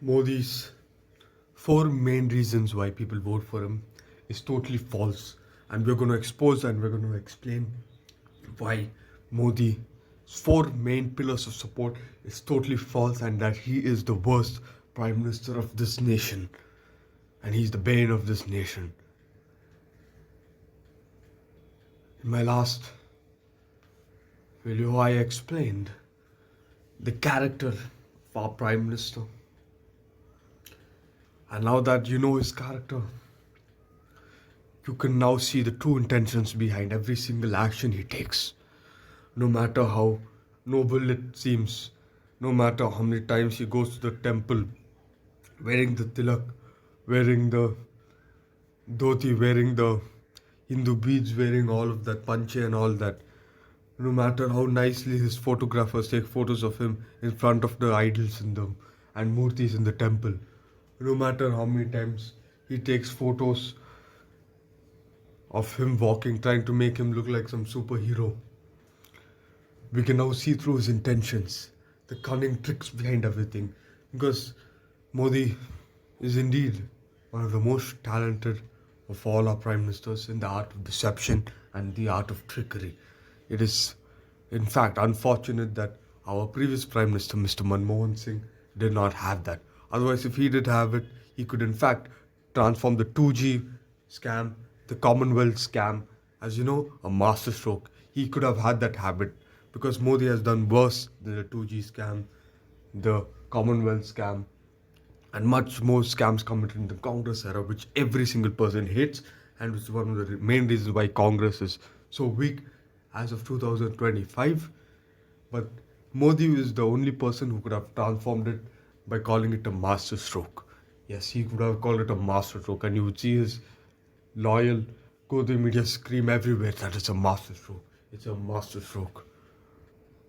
Modi's four main reasons why people vote for him is totally false. And we're going to expose and we're going to explain why Modi's four main pillars of support is totally false and that he is the worst prime minister of this nation. And he's the bane of this nation. In my last video, I explained the character of our prime minister. And now that you know his character, you can now see the true intentions behind every single action he takes. No matter how noble it seems, no matter how many times he goes to the temple wearing the tilak, wearing the dhoti, wearing the Hindu beads, wearing all of that panche and all that. No matter how nicely his photographers take photos of him in front of the idols in the and murtis in the temple. No matter how many times he takes photos of him walking, trying to make him look like some superhero. We can now see through his intentions, the cunning tricks behind everything. Because Modi is indeed one of the most talented of all our prime ministers in the art of deception and the art of trickery. It is, in fact, unfortunate that our previous prime minister, Mr. Manmohan Singh, did not have that. Otherwise, if he did have it, he could, in fact, transform the 2G scam, the Commonwealth scam, as you know, a masterstroke. He could have had that habit because Modi has done worse than the 2G scam, the Commonwealth scam, and much more scams committed in the Congress era, which every single person hates, and which is one of the main reasons why Congress is so weak as of 2025. But Modi is the only person who could have transformed it by calling it a masterstroke. Yes, he could have called it a masterstroke, and you would see his loyal Kodi media scream everywhere that it's a masterstroke. It's a masterstroke.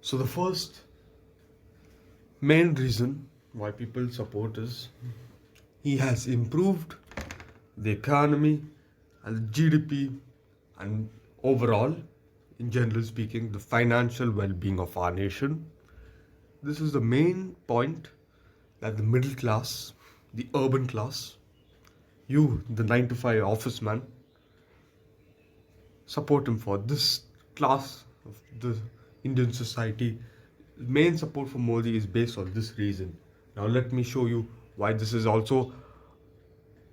So the first main reason why people support is he has improved the economy and the GDP and overall, in general speaking, the financial well-being of our nation. This is the main point that the middle class, the urban class, you, the 9 to 5 office man, support him for. This class of the Indian society, main support for Modi is based on this reason. Now let me show you why this is also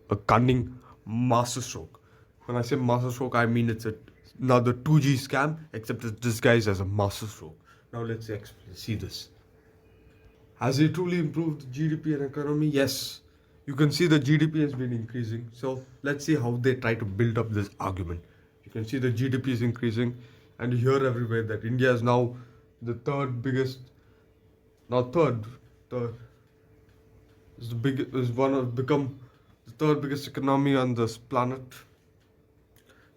a cunning masterstroke. When I say masterstroke, I mean it's another 2G scam, except it's disguised as a masterstroke. Now let's see this. Has he truly improved the GDP and economy? Yes. You can see the GDP has been increasing. So let's see how they try to build up this argument. You can see the GDP is increasing, and you hear everywhere that India is now the third biggest, not third, is the big is one of become the third biggest economy on this planet.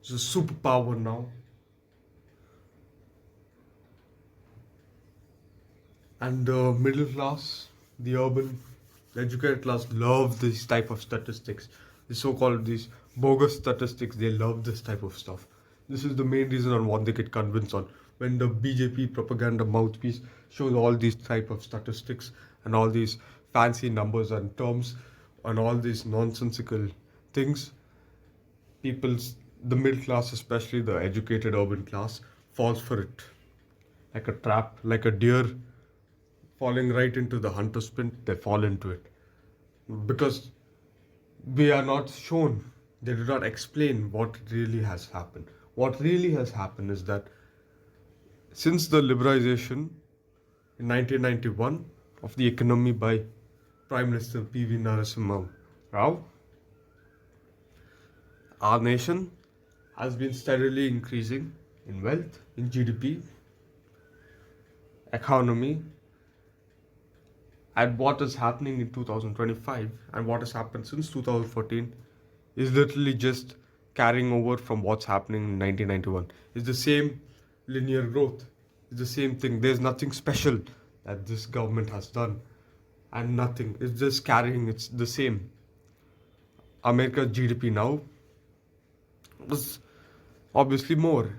It's a superpower now. And the middle class, the urban, the educated class love this type of statistics. The so-called these bogus statistics, they love this type of stuff. This is the main reason on what they get convinced on. When the BJP propaganda mouthpiece shows all these type of statistics and all these fancy numbers and terms and all these nonsensical things, the middle class, especially the educated urban class, falls for it. Like a trap, like a deer falling right into the hunter's pin, they fall into it. Because we are not shown, they do not explain what really has happened. What really has happened is that since the liberalization in 1991 of the economy by Prime Minister P.V. Narasimha Rao, our nation has been steadily increasing in wealth, in GDP, economy, and what is happening in 2025 and what has happened since 2014 is literally just carrying over from what's happening in 1991. It's the same linear growth. It's the same thing. There's nothing special that this government has done, and nothing. It's just carrying. It's the same. America's GDP now was obviously more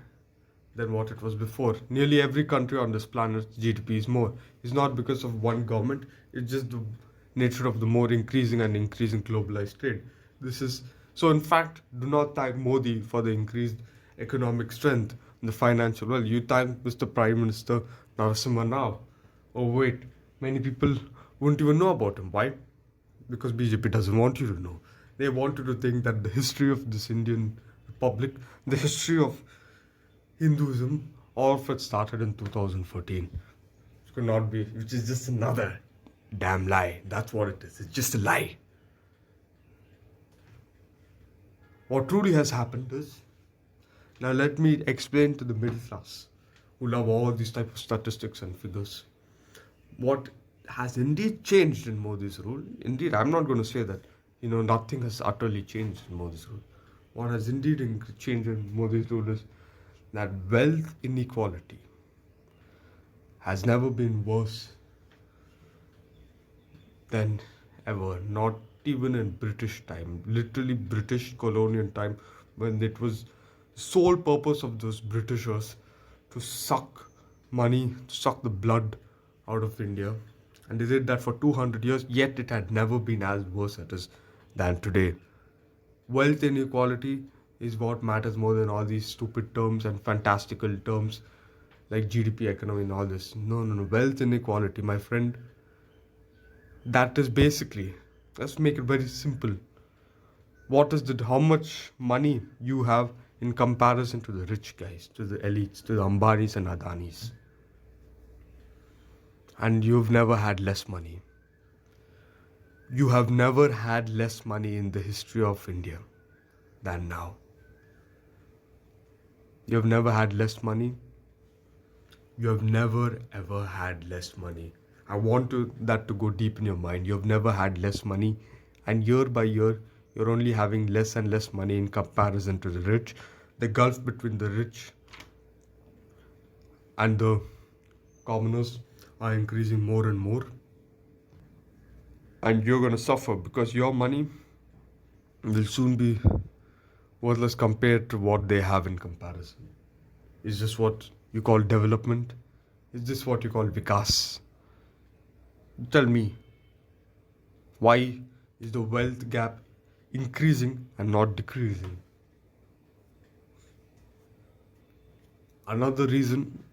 than what it was before. Nearly every country on this planet's GDP is more. It's not because of one government. It's just the nature of the more increasing and increasing globalized trade. This is so. In fact, do not thank Modi for the increased economic strength and the financial wealth. You thank Mr. Prime Minister Narasimha now. Oh wait, many people won't even know about him. Why? Because BJP doesn't want you to know. They want you to think that the history of this Indian Republic, the history of Hinduism, all of it started in 2014. It could not be, which is just another damn lie. That's what it is. It's just a lie. What truly has happened is, now let me explain to the middle class who love all these type of statistics and figures. What has indeed changed in Modi's rule? Indeed, I'm not going to say that, nothing has utterly changed in Modi's rule. What has indeed changed in Modi's rule is that wealth inequality has never been worse than ever. Not even in British time, literally British colonial time, when it was the sole purpose of those Britishers to suck money, to suck the blood out of India. And they did that for 200 years, yet it had never been as worse it is than today. Wealth inequality is what matters more than all these stupid terms and fantastical terms like GDP, economy, and all this. No, no, no. Wealth inequality, my friend, that is basically, let's make it very simple. What is the, how much money you have in comparison to the rich guys, to the elites, to the Ambanis and Adanis? And you've never had less money. You have never had less money in the history of India than now. You have never had less money. You have never ever had less money. I want that to go deep in your mind. You have never had less money, and year by year, you're only having less and less money in comparison to the rich. The gulf between the rich and the commoners are increasing more and more. And you're going to suffer because your money will soon be worthless compared to what they have in comparison. Is this what you call development? Is this what you call vikas? Tell me, why is the wealth gap increasing and not decreasing? Another reason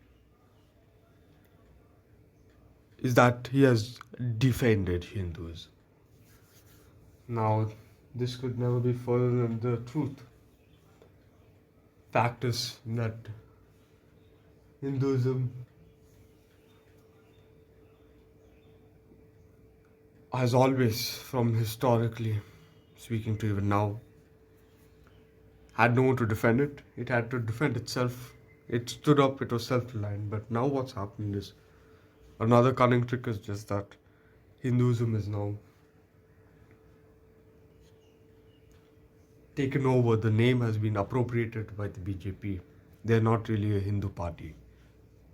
is that he has defended Hindus. Now, this could never be further than the truth. Fact is that Hinduism has always, from historically speaking to even now, had no one to defend it. It had to defend itself. It stood up, it was self-reliant. But now what's happened is, another cunning trick is just that Hinduism is now taken over. The name has been appropriated by the BJP. They're not really a Hindu party.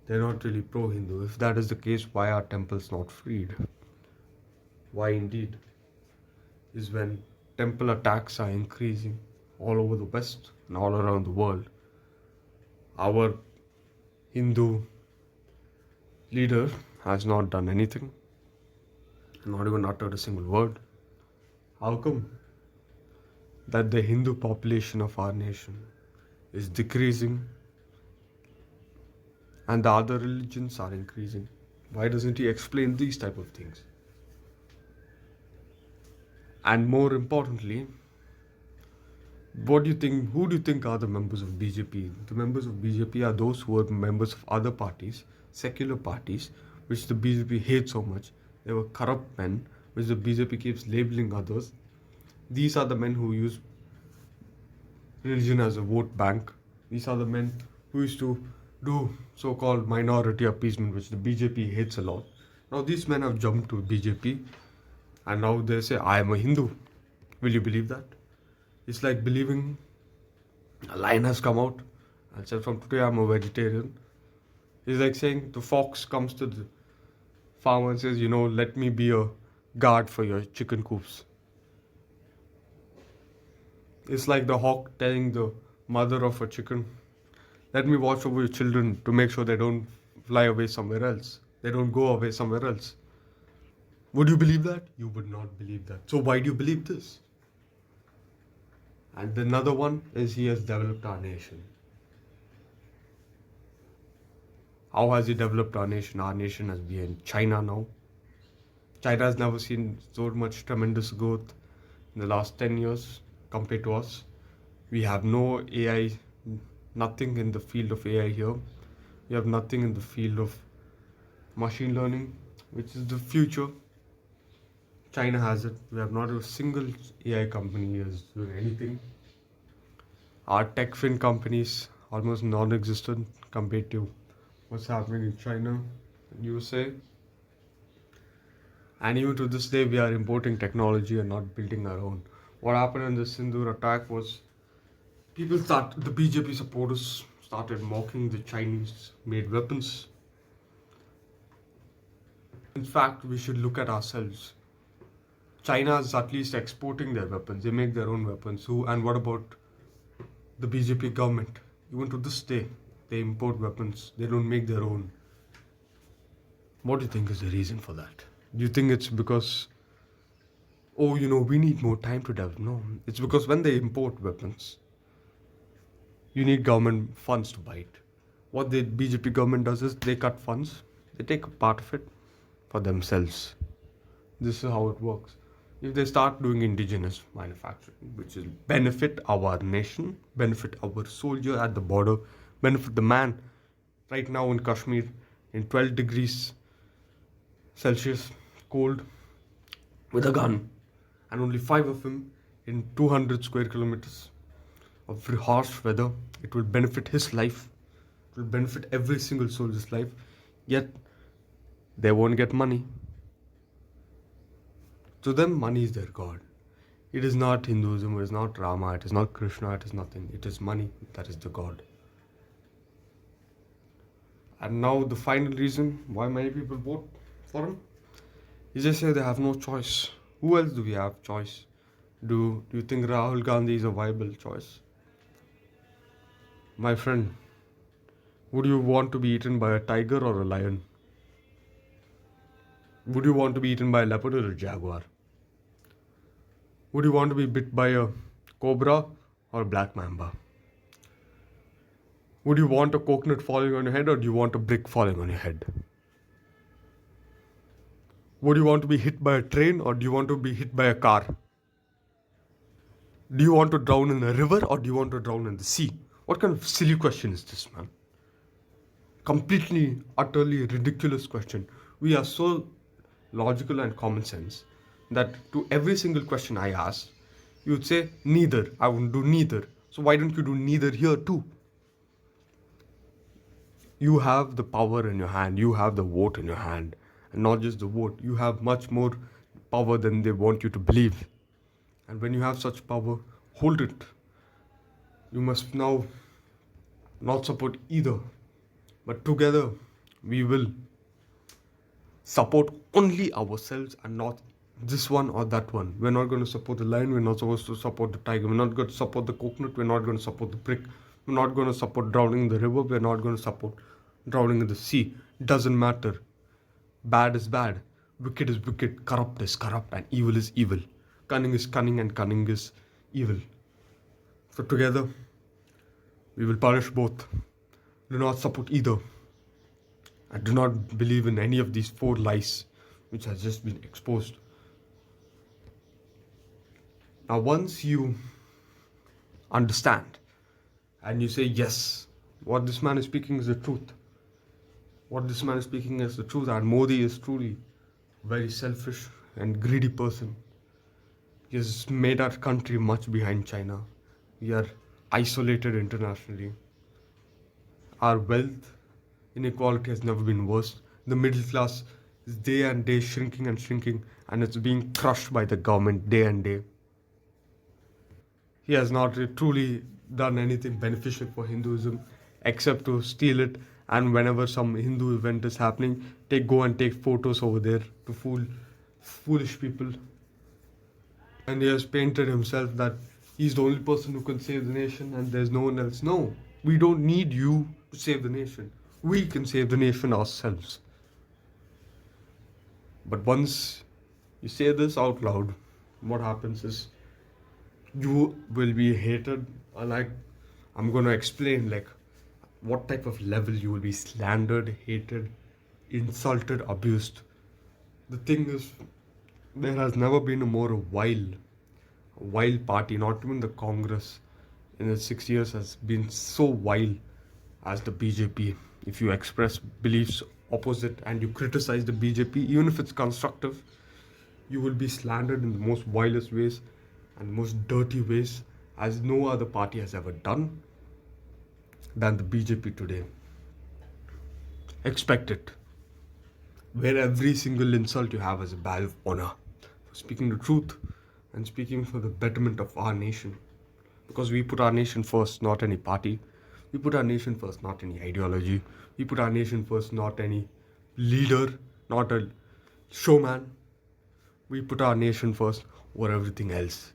They're not really pro-Hindu. If that is the case, why are temples not freed? Why indeed is when temple attacks are increasing all over the West and all around the world, our Hindu leader has not done anything, not even uttered a single word. How come that the Hindu population of our nation is decreasing and the other religions are increasing? Why doesn't he explain these type of things? And more importantly, what do you think? Who do you think are the members of BJP? The members of BJP are those who are members of other parties, secular parties, which the BJP hates so much. They were corrupt men, which the BJP keeps labeling others. These are the men who use religion as a vote bank. These are the men who used to do so-called minority appeasement, which the BJP hates a lot. Now these men have jumped to BJP and now they say, I am a Hindu. Will you believe that? It's like believing a lion has come out and said, from today I'm a vegetarian. It's like saying the fox comes to the farmer and says, let me be a guard for your chicken coops. It's like the hawk telling the mother of a chicken, let me watch over your children to make sure they don't fly away somewhere else. They don't go away somewhere else. Would you believe that? You would not believe that. So why do you believe this? And another one is he has developed our nation. How has he developed our nation? Our nation has been in China now. China has never seen so much tremendous growth in the last 10 years compared to us. We have no AI, nothing in the field of AI here. We have nothing in the field of machine learning, which is the future. China has it. We have not a single AI company is doing anything. Our tech fin companies almost non-existent compared to what's happening in China, USA. And even to this day, we are importing technology and not building our own. What happened in the Sindoor attack was the BJP supporters started mocking the Chinese-made weapons. In fact, we should look at ourselves. China is at least exporting their weapons. They make their own weapons. And what about the BJP government? Even to this day, they import weapons. They don't make their own. What do you think is the reason for that? Do you think it's because, oh, we need more time to develop? No, it's because when they import weapons, you need government funds to buy it. What the BJP government does is they cut funds. They take a part of it for themselves. This is how it works. If they start doing indigenous manufacturing, which will benefit our nation, benefit our soldier at the border, benefit the man right now in Kashmir in 12 degrees Celsius cold with a gun, and only 5 of him in 200 square kilometers of harsh weather, it will benefit his life. It will benefit every single soldier's life. Yet they won't get money. To them, money is their god. It is not Hinduism, it is not Rama, it is not Krishna, it is nothing. It is money that is the god. And now the final reason why many people vote for him is they say they have no choice. Who else do we have choice? Do you think Rahul Gandhi is a viable choice? My friend, would you want to be eaten by a tiger or a lion? Would you want to be eaten by a leopard or a jaguar? Would you want to be bit by a cobra or a black mamba? Would you want a coconut falling on your head or do you want a brick falling on your head? Would you want to be hit by a train or do you want to be hit by a car? Do you want to drown in a river or do you want to drown in the sea? What kind of silly question is this, man? Completely, utterly ridiculous question. We are so logical and common sense that to every single question I ask, you would say, neither. I wouldn't do neither. So why don't you do neither here too? You have the power in your hand. You have the vote in your hand. And not just the vote. You have much more power than they want you to believe. And when you have such power, hold it. You must now not support either. But together, we will support only ourselves and not this one or that one. We're not going to support the lion. We're not supposed to support the tiger. We're not going to support the coconut. We're not going to support the brick. We're not going to support drowning in the river. We're not going to support drowning in the sea. Doesn't matter. Bad is bad. Wicked is wicked. Corrupt is corrupt. And evil is evil. Cunning is cunning and cunning is evil. So together, we will punish both. Do not support either. And do not believe in any of these 4 lies which has just been exposed. Now, once you understand and you say, yes, what this man is speaking is the truth. What this man is speaking is the truth, and Modi is truly a very selfish and greedy person. He has made our country much behind China. We are isolated internationally. Our wealth inequality has never been worse. The middle class is day and day shrinking and shrinking, and it's being crushed by the government day and day. He has not truly done anything beneficial for Hinduism except to steal it, and whenever some Hindu event is happening, go and take photos over there to fool foolish people. And he has painted himself that he's the only person who can save the nation and there's no one else. No, we don't need you to save the nation. We can save the nation ourselves. But once You say this out loud, what happens is you will be hated. Like, I'm gonna explain like what type of level you will be slandered, hated, insulted, abused. The thing is, there has never been a more wild party. Not even the Congress in the 6 years has been so wild as the BJP. If you express beliefs opposite and you criticize the BJP, even if it's constructive, you will be slandered in the most wildest ways and most dirty ways, as no other party has ever done than the BJP today. Expect it. Where every single insult you have is a badge of honor for speaking the truth and speaking for the betterment of our nation. Because we put our nation first, not any party. We put our nation first, not any ideology. We put our nation first, not any leader, not a showman. We put our nation first over everything else.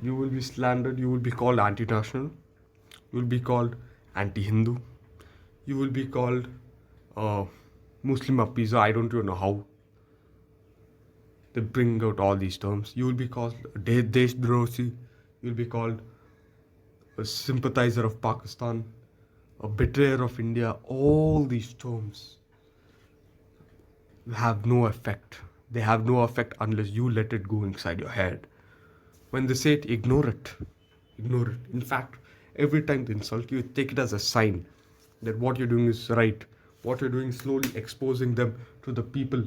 You will be slandered, you will be called anti national, you will be called anti Hindu, you will be called Muslim appeaser. I don't even know how they bring out all these terms. You will be called Deshdrosi, you will be called a sympathizer of Pakistan, a betrayer of India. All these terms have no effect. They have no effect unless you let it go inside your head. When they say it, ignore it. Ignore it. In fact, every time they insult you, take it as a sign that what you're doing is right. What you're doing is slowly exposing them to the people,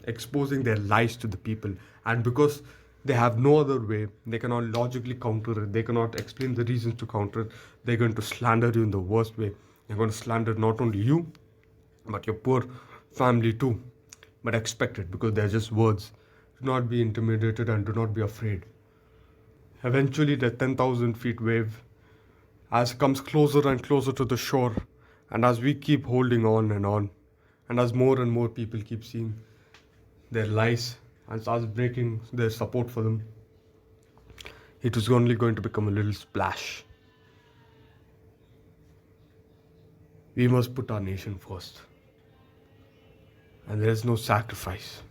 exposing their lies to the people. And because they have no other way, they cannot logically counter it, they cannot explain the reasons to counter it, they're going to slander you in the worst way. They're going to slander not only you, but your poor family too. But expect it, because they're just words. Do not be intimidated and do not be afraid. Eventually, the 10,000 feet wave as comes closer and closer to the shore, and as we keep holding on, and as more and more people keep seeing their lies and starts breaking their support for them, it is only going to become a little splash. We must put our nation first, and there is no sacrifice